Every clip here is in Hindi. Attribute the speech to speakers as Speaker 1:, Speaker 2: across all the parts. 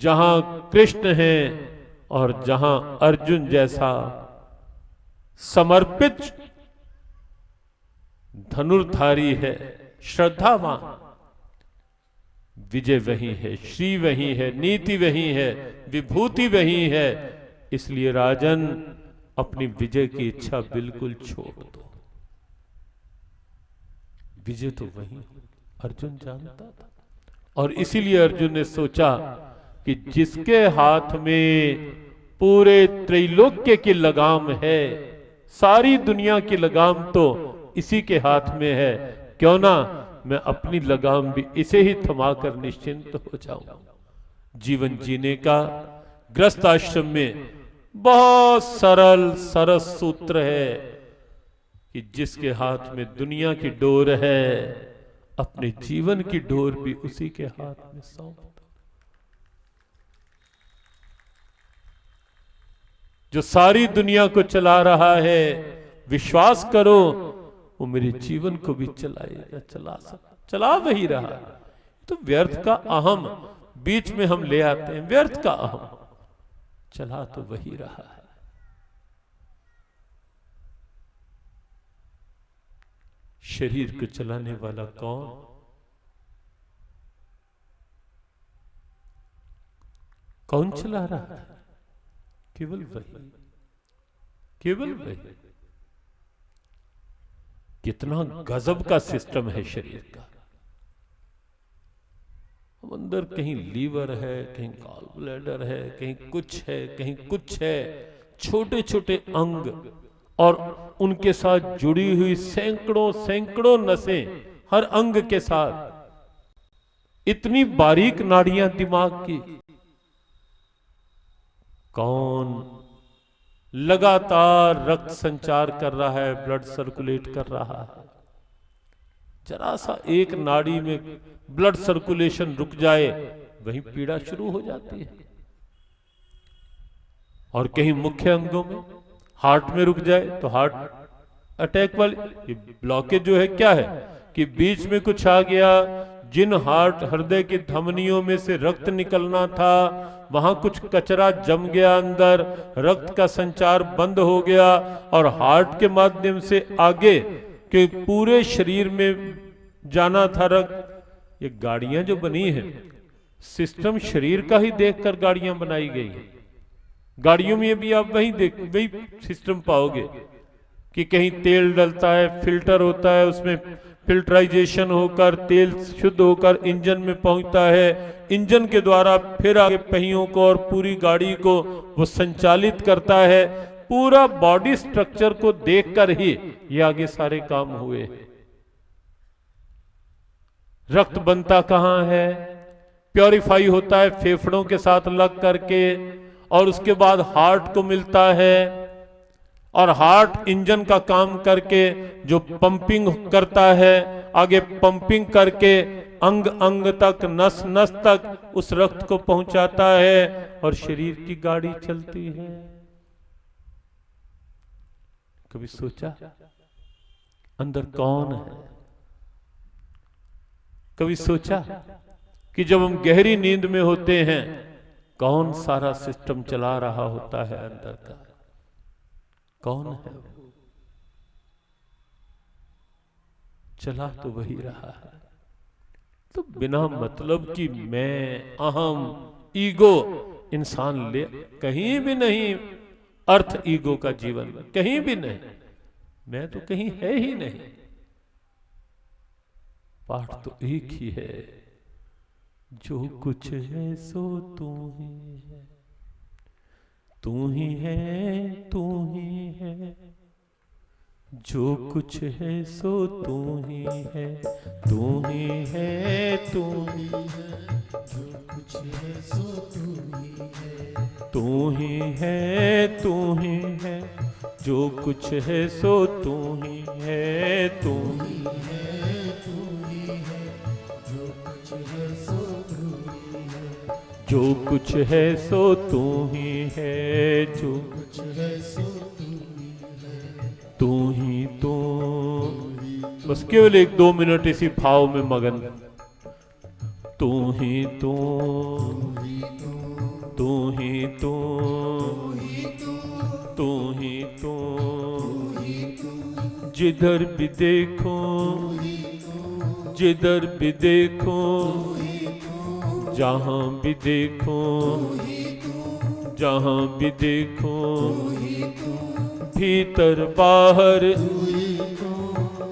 Speaker 1: जहां कृष्ण है और जहां अर्जुन जैसा समर्पित धनुर्धारी है, श्रद्धावान, विजय वही है, श्री वही है, नीति वही है, विभूति वही है। इसलिए राजन, अपनी विजय की इच्छा बिल्कुल छोड़ दो। विजय तो वही अर्जुन जानता था, और इसीलिए अर्जुन ने सोचा कि जिसके हाथ में पूरे त्रैलोक्य की लगाम है, सारी दुनिया की लगाम तो इसी के हाथ में है, क्यों ना मैं अपनी लगाम भी इसे ही थमाकर निश्चिंत हो जाऊं। जीवन जीने का गृहस्थ आश्रम में बहुत सरल सरस सूत्र है कि जिसके हाथ में दुनिया की डोर है, अपने जीवन की डोर भी उसी के हाथ में सौंप दो। जो सारी दुनिया को चला रहा है, विश्वास करो वो मेरे जीवन को भी चलाएगा, चला वही रहा है। तो व्यर्थ का अहम बीच में हम ले आते हैं, व्यर्थ का अहम, चला तो वही रहा है। शरीर को चलाने वाला कौन? कौन चला रहा है? केवल वही, केवल वही। कितना गजब का सिस्टम है शरीर का। हम अंदर कहीं लीवर है, कहीं गॉल ब्लैडर है, कहीं कुछ है, कहीं कुछ है, छोटे छोटे अंग और उनके साथ जुड़ी हुई सैकड़ों सैकड़ों नसें, हर अंग के साथ इतनी बारीक नाड़ियां दिमाग की। कौन लगातार रक्त संचार कर रहा है, ब्लड सर्कुलेट कर रहा है। जरा सा एक नाड़ी में ब्लड सर्कुलेशन रुक जाए, वहीं पीड़ा शुरू हो जाती है। और कहीं मुख्य अंगों में, हार्ट में रुक जाए तो हार्ट अटैक वाली ब्लॉकेज जो है, क्या है कि बीच में कुछ आ गया। जिन हार्ट हृदय की धमनियों में से रक्त निकलना था, वहां कुछ कचरा जम गया अंदर, रक्त का संचार बंद हो गया, और हार्ट के माध्यम से आगे के पूरे शरीर में जाना था रक्त। ये गाड़ियां जो बनी है, सिस्टम शरीर का ही देखकर गाड़ियां बनाई गई है। गाड़ियों में भी आप वही सिस्टम पाओगे कि कहीं तेल डलता है, फिल्टर होता है, उसमें फिल्टराइजेशन होकर तेल शुद्ध होकर इंजन में पहुंचता है। इंजन के द्वारा फिर आगे पहियों को और पूरी गाड़ी को वो संचालित करता है। पूरा बॉडी स्ट्रक्चर को देखकर ही ये आगे सारे काम हुए। रक्त बनता कहां है? प्योरीफाई होता है फेफड़ों के साथ लग करके, और उसके बाद हार्ट को मिलता है, और हार्ट इंजन का काम करके जो पंपिंग करता है, आगे पंपिंग करके अंग अंग तक, नस नस तक उस रक्त को पहुंचाता है, और शरीर की गाड़ी चलती है। कभी सोचा अंदर कौन है? कभी सोचा कि जब हम गहरी नींद में होते हैं, कौन सारा सिस्टम चला रहा होता है अंदर का? कौन है? चला तो वही रहा है। तो बिना मतलब की मैं, अहम, ईगो इंसान ले कहीं भी नहीं। अर्थ ईगो का जीवन में कहीं भी नहीं। मैं तो कहीं है ही नहीं। पाठ तो एक ही है, जो कुछ है सो तू ही है, तू ही है, तू ही है, जो कुछ है सो तू ही है, तू ही है, तू ही है, जो कुछ है सो तू ही है, तू ही है, तू ही है, जो कुछ है सो तू ही है, तू ही है, तू ही है, जो कुछ है सो तू ही है, जो कुछ है सो तू ही है, जो कुछ है सो तू ही है, तू ही तो। बस केवल 1-2 मिनट इसी भाव में मगन। तू ही तो, जिधर भी देखो, जिधर भी देखो, जहां भी देखो, जहां भी देखो, भीतर बाहर,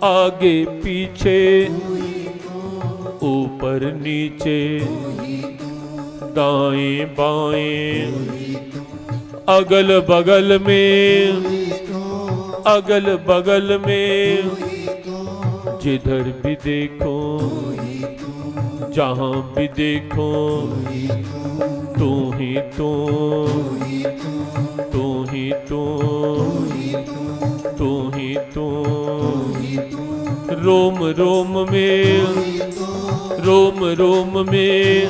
Speaker 1: आगे पीछे, ऊपर नीचे, दाएं बाएं, अगल बगल में, अगल बगल में, जिधर भी देखो, जहां भी देखो, तू ही तू, तू ही तू, तू ही तू, रोम रोम में, रोम रोम में,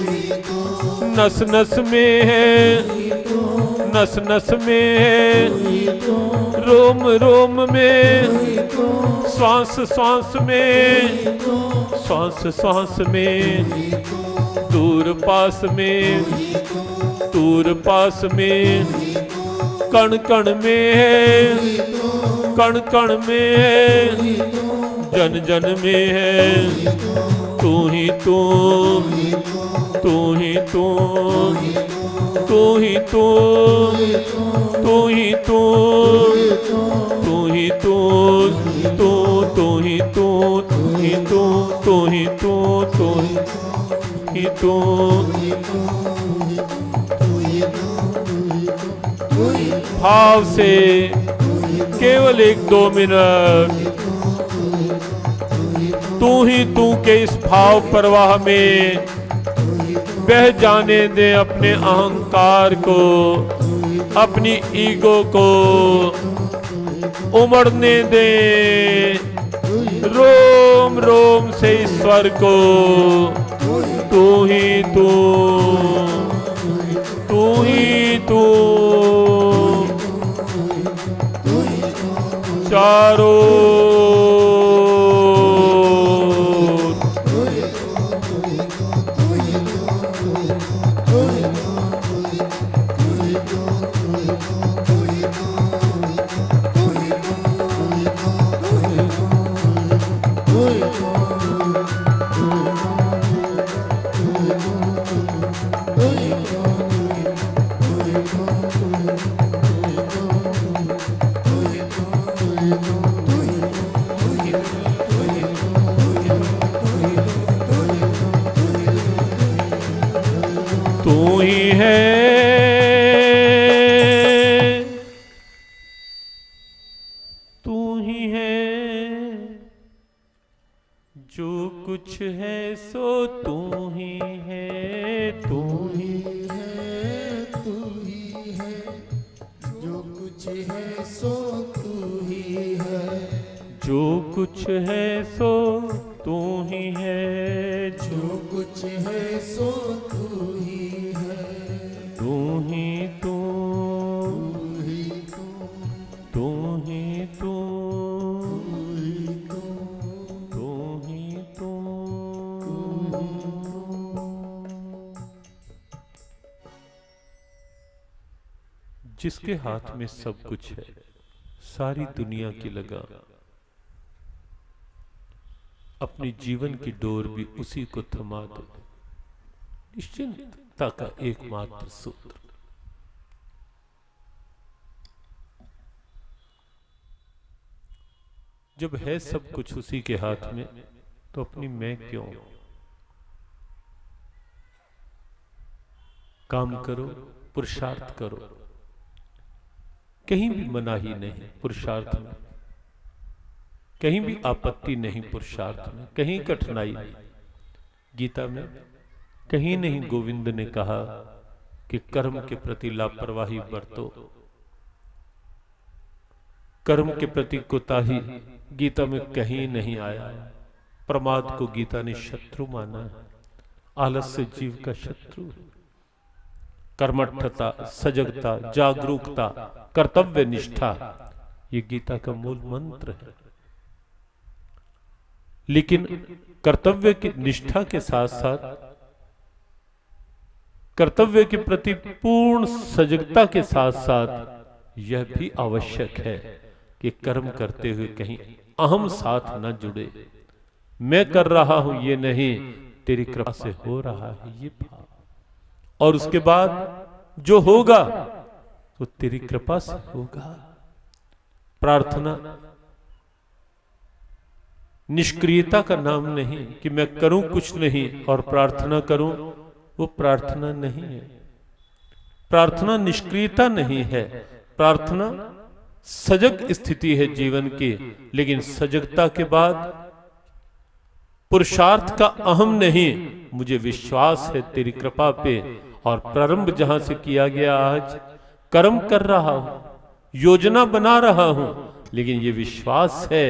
Speaker 1: नस नस में है, नस नस में है, रोम रोम में, श्वास श्वास में, श्वास श्वास में, दूर पास में, दूर पास में, कण कण में है, कण कण में है, जन जन में है, तू ही तू, तू ही तू, तू ही तू, तू ही तू, तू ही तू, तू ही तू, तू ही तू, तू ही तू, तू ही तू। भाव से केवल 1-2 मिनट तू ही तू के इस भाव प्रवाह में बह जाने दे, अपने अहंकार को, अपनी ईगो को उमड़ने दे, रोम रोम से ईश्वर को, तू ही तू, तू ही तू, चारों तू ही है, तू ही है, जो कुछ है सो तू ही है, तू ही है,
Speaker 2: तू ही है, जो कुछ है सो तू ही है,
Speaker 1: जो कुछ है सो तू ही है,
Speaker 2: जो कुछ है सो तू ही है,
Speaker 1: तू ही तू, तू ही तू, तू ही तू। जिसके हाथ में सब कुछ है, सारी दुनिया की लगाम, अपनी जीवन की डोर भी उसी को थमा दो, निश्चिंतता का एकमात्र सूत्र। जब है सब कुछ उसी के हाथ में, तो अपनी मैं क्यों? काम करो, पुरुषार्थ करो, कहीं भी मनाही नहीं पुरुषार्थ में, कहीं भी आपत्ति नहीं पुरुषार्थ में, कहीं कठिनाई नहीं। गीता में कहीं नहीं गोविंद ने कहा कि कर्म के प्रति लापरवाही बरतो, कर्म के प्रति कोताही गीता में कहीं नहीं आया। प्रमाद को गीता ने शत्रु माना है, आलस्य जीव का शत्रु। कर्मठता, सजगता, जागरूकता, कर्तव्य निष्ठा, ये गीता का मूल मंत्र है। लेकिन कर्तव्य की निष्ठा के साथ साथ कर्तव्य के प्रति पूर्ण सजगता के साथ साथ यह भी आवश्यक है कि कर्म करते हुए कहीं अहम साथ न जुड़े। मैं कर रहा हूं ये नहीं, तेरी कृपा से हो रहा है ये भाव। और उसके बाद जो होगा तो तेरी कृपा से होगा। प्रार्थना निष्क्रियता का नाम नहीं कि मैं करूं कुछ नहीं और प्रार्थना करूं, वो प्रार्थना नहीं है। प्रार्थना निष्क्रियता नहीं है, प्रार्थना सजग स्थिति है जीवन की। लेकिन सजगता के बाद पुरुषार्थ का अहम नहीं, मुझे विश्वास है तेरी कृपा पे। और प्रारंभ जहां से किया गया, आज कर्म कर रहा हूं, योजना बना रहा हूं, लेकिन ये विश्वास है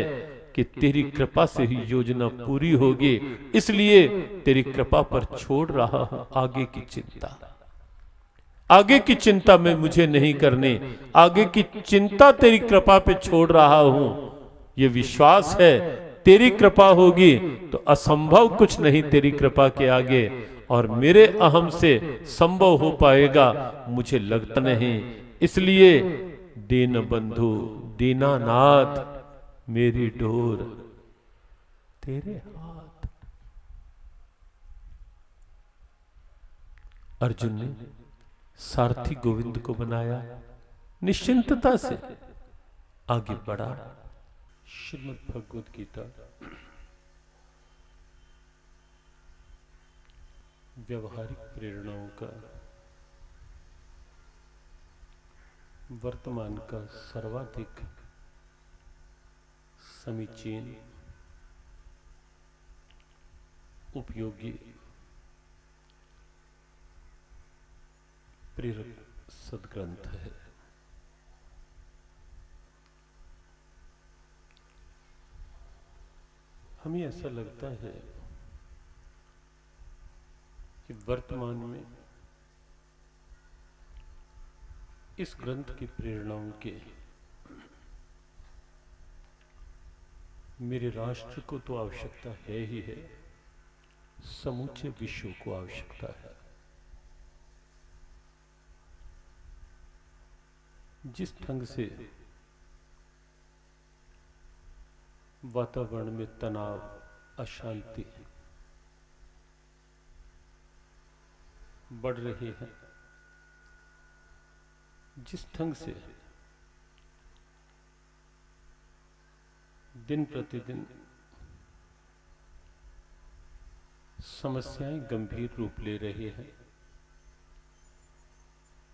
Speaker 1: कि तेरी कृपा से ही योजना पूरी होगी। इसलिए तेरी कृपा पर छोड़ रहा हूं आगे की चिंता। आगे की चिंता में मुझे नहीं करनी, आगे की चिंता तेरी कृपा पे छोड़ रहा हूं। ये विश्वास है तेरी कृपा होगी तो असंभव कुछ नहीं तेरी कृपा के आगे। और मेरे अहम से संभव हो पाएगा मुझे लगता नहीं। इसलिए दीन बंधु दीनानाथ, मेरी डोर तेरे हाथ। अर्जुन ने सारथी गोविंद को बनाया, निश्चिंतता से आगे बढ़ा। श्रीमद् भगवद गीता व्यवहारिक प्रेरणाओं का वर्तमान का सर्वाधिक समीचीन, उपयोगी, प्रेरक सद्ग्रंथ है। हमें ऐसा लगता है कि वर्तमान में इस ग्रंथ की प्रेरणाओं के मेरे राष्ट्र को तो आवश्यकता है ही है, समूचे विश्व को आवश्यकता है। जिस ढंग से वातावरण में तनाव, अशांति बढ़ रही है, जिस ढंग से दिन प्रतिदिन समस्याएं गंभीर रूप ले रही हैं,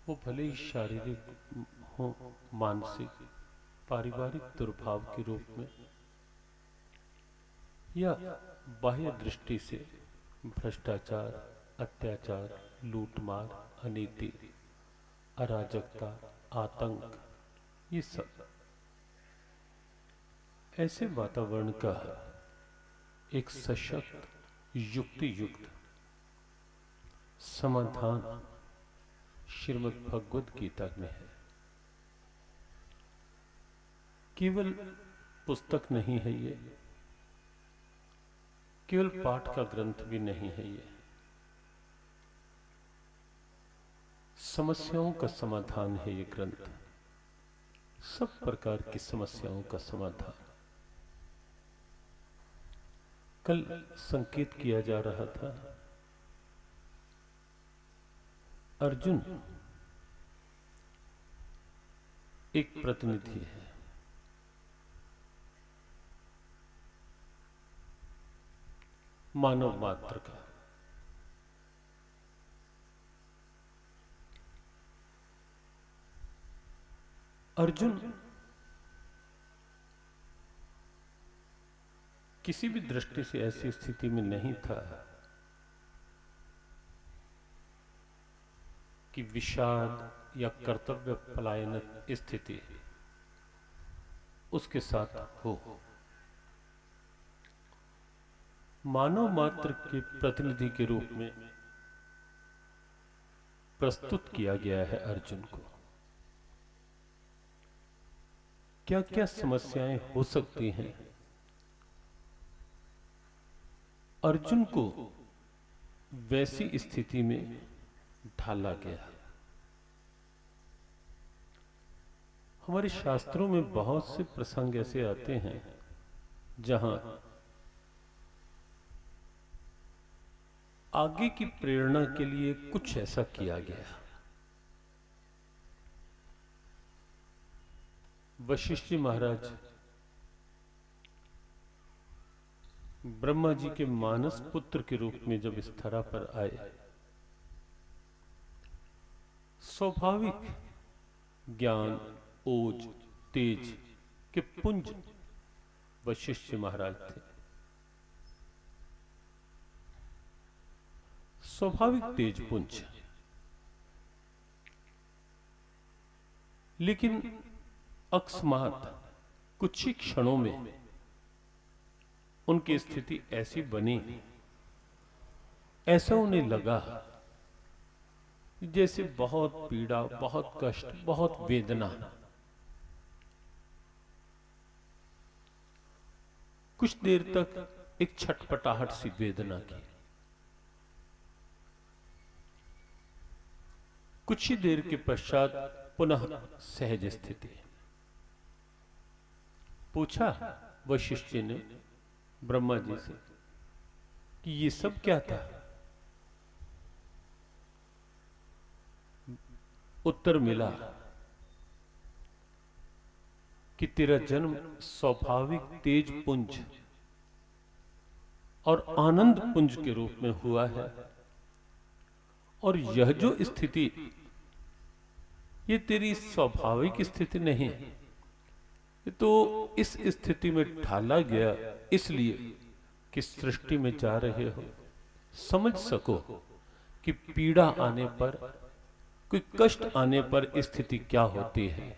Speaker 1: वो भले ही शारीरिक हो, मानसिक, पारिवारिक दुर्भाव के रूप में या बाह्य दृष्टि से भ्रष्टाचार, अत्याचार, लूटमार, अनीति, अराजकता, आतंक, ये सब ऐसे वातावरण का एक सशक्त, युक्ति युक्त समाधान श्रीमद् भगवद गीता में है। केवल पुस्तक नहीं है ये, केवल पाठ का ग्रंथ भी नहीं है ये, समस्याओं का समाधान है ये ग्रंथ। सब प्रकार की समस्याओं का समाधान। कल संकेत किया जा रहा था, अर्जुन एक प्रतिनिधि है, मानव मात्र का। अर्जुन किसी भी दृष्टि से ऐसी स्थिति में नहीं था कि विषाद या कर्तव्य पलायन स्थिति उसके साथ हो। मानव मात्र के प्रतिनिधि के रूप में प्रस्तुत किया गया है अर्जुन को। क्या क्या समस्याएं हो सकती हैं, अर्जुन को वैसी स्थिति में ढाला गया। हमारे शास्त्रों में बहुत से प्रसंग ऐसे आते हैं जहां आगे की प्रेरणा के लिए कुछ ऐसा किया गया। वशिष्ठ जी महाराज ब्रह्मा जी के मानस पुत्र के रूप में जब इस धरा पर आए, स्वाभाविक ज्ञान, ओज, तेज के पुंज वशिष्ठ महाराज थे। स्वाभाविक तेज पुंज, लेकिन अकस्मात कुछ ही क्षणों में उनकी स्थिति ऐसी बनी, ऐसा उन्हें लगा जैसे बहुत पीड़ा, बहुत कष्ट, बहुत वेदना। कुछ देर तक एक छटपटाहट सी वेदना की, कुछ ही देर के पश्चात पुनः सहज स्थिति। पूछा वशिष्ठ जी ने ब्रह्मा जी से कि ये सब क्या था? उत्तर मिला कि तेरा जन्म स्वाभाविक तेज पुंज और आनंद पुंज के रूप में हुआ है, और यह जो स्थिति, ये तेरी स्वाभाविक स्थिति नहीं, ये तो इस स्थिति में ढाला गया इसलिए कि सृष्टि में जा रहे हो, समझ सको कि पीड़ा आने पर, कोई कष्ट आने पर स्थिति क्या होती है।